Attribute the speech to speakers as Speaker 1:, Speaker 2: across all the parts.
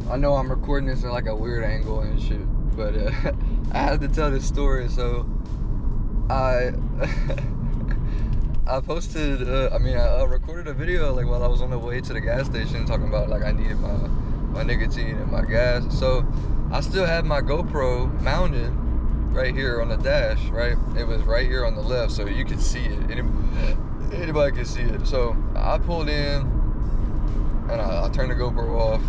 Speaker 1: I know I'm recording this in like a weird angle and shit, but I had to tell this story. So I I posted, I recorded a video like while I was on the way to the gas station talking about like I needed my nicotine and my gas. So I still had my GoPro mounted right here on the dash, right? It was right here on the left, so you could see it. Anybody could see it. So I pulled in and I turned the GoPro off,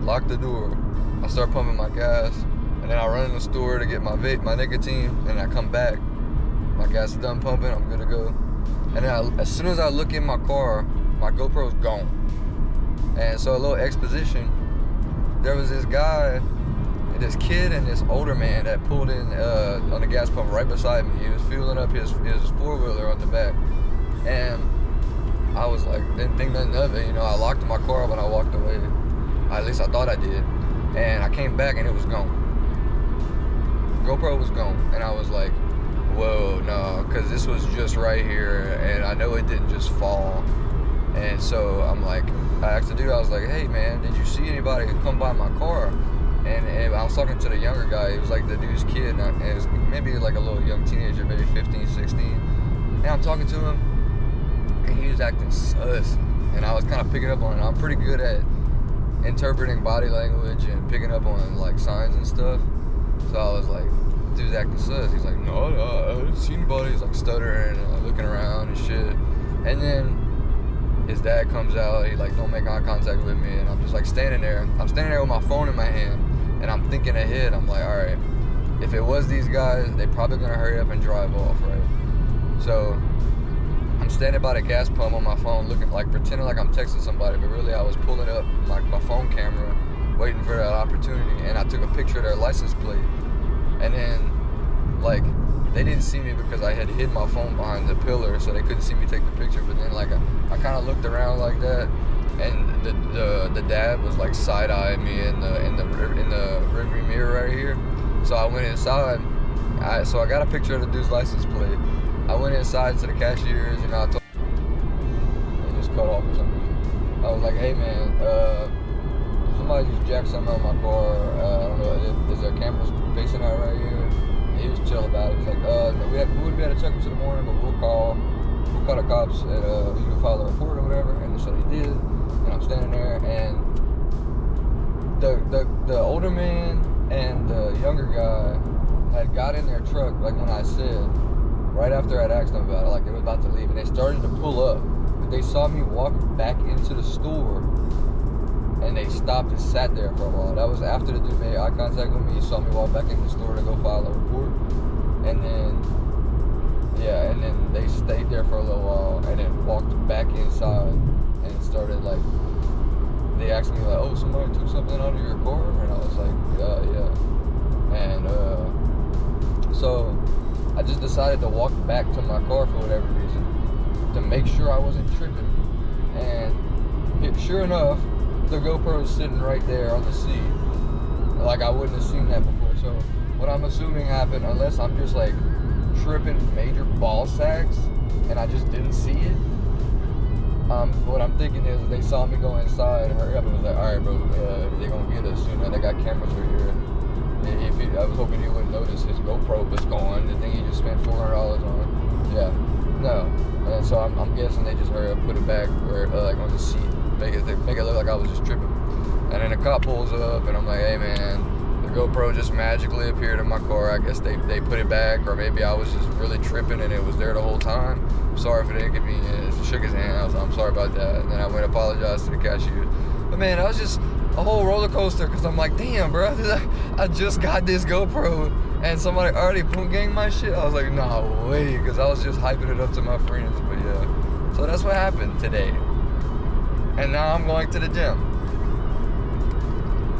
Speaker 1: locked the door. I start pumping my gas, and then I run in the store to get my vape, my nicotine, and I come back. My gas is done pumping, I'm good to go. And then as soon as I look in my car, my GoPro's gone. And so a little exposition, there was this guy, this kid and this older man that pulled in on the gas pump right beside me. He was fueling up his four-wheeler on the back. And I was like, didn't think nothing of it, you know. I locked my car up when I walked away. At least I thought I did. And I came back and it was gone. GoPro was gone. And I was like, whoa, no, because this was just right here, and I know it didn't just fall. And so I'm like, I asked the dude, I was like, hey man, did you see anybody come by my car? And I was talking to the younger guy. He was like the dude's kid, and it was maybe like a little young teenager, maybe 15, 16. And I'm talking to him, and he was acting sus. And I was kind of picking up on it. I'm pretty good at interpreting body language and picking up on like signs and stuff. So I was like, dude's acting sus. He's like, no, I didn't see anybody. He's like stuttering and like looking around and shit. And then his dad comes out. He like don't make eye contact with me, and I'm just like standing there. I'm standing there with my phone in my hand, and I'm thinking ahead. I'm like, all right, if it was these guys, they probably gonna hurry up and drive off, right? So I'm standing by the gas pump on my phone, looking like pretending like I'm texting somebody, but really I was pulling up my phone camera, waiting for that opportunity, and I took a picture of their license plate. And then, like, they didn't see me because I had hid my phone behind the pillar, so they couldn't see me take the picture. But then, like, I kind of looked around like that, and the dad was like side-eyeing me in the rearview mirror right here. So I went inside. So I got a picture of the dude's license plate. I went inside to the cashiers, you know. I told they just cut off or something. I was like, hey man, somebody just jacked something out of my car. I don't know, is there cameras facing out right here? And he was chill about it. He's like, no, we wouldn't be able to check them till the morning, but we'll call the cops and you can file a report or whatever. And so they did. And I'm standing there, and the older man and the younger guy had got in their truck, like when I said, right after I'd asked them about it, like they were about to leave, and they started to pull up, but they saw me walk back into the store. And they stopped and sat there for a while. That was after the dude made eye contact with me. He saw me walk back in the store to go file a report. And then they stayed there for a little while and then walked back inside and started like, they asked me like, oh, somebody took something out of your car? And I was like, yeah. And so I just decided to walk back to my car for whatever reason to make sure I wasn't tripping. And sure enough, the GoPro is sitting right there on the seat. Like I wouldn't have seen that before. So what I'm assuming happened, unless I'm just like tripping major ball sacks and I just didn't see it. What I'm thinking is they saw me go inside and hurry up and was like, all right, bro, they're gonna get us soon. They got cameras right here. I was hoping he wouldn't notice his GoPro was gone. The thing he just spent $400 on. Yeah, no. And so I'm guessing they just hurry up, put it back where like on the seat. Make it look like I was just tripping. And then the cop pulls up and I'm like, hey man, the GoPro just magically appeared in my car. I guess they put it back, or maybe I was just really tripping and it was there the whole time. I'm sorry for the inconvenience. Shook his hand. I was like, I'm sorry about that. And then I went and apologized to the cashier. But man, that was just a whole roller coaster, because I'm like, damn bro, I just got this GoPro and somebody already Boonkgang my shit. I was like, no way, because I was just hyping it up to my friends. But yeah, so that's what happened today. And now I'm going to the gym.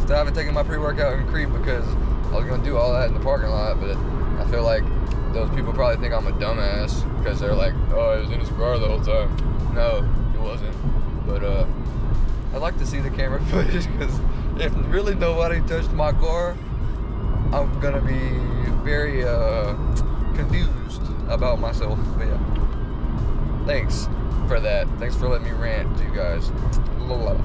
Speaker 1: Still haven't taken my pre-workout in Creep because I was going to do all that in the parking lot, but I feel like those people probably think I'm a dumbass because they're like, oh, he was in his car the whole time. No, he wasn't. But I'd like to see the camera footage, because if really nobody touched my car, I'm going to be very confused about myself. But yeah, thanks for that. Thanks for letting me rant to you guys. Blah.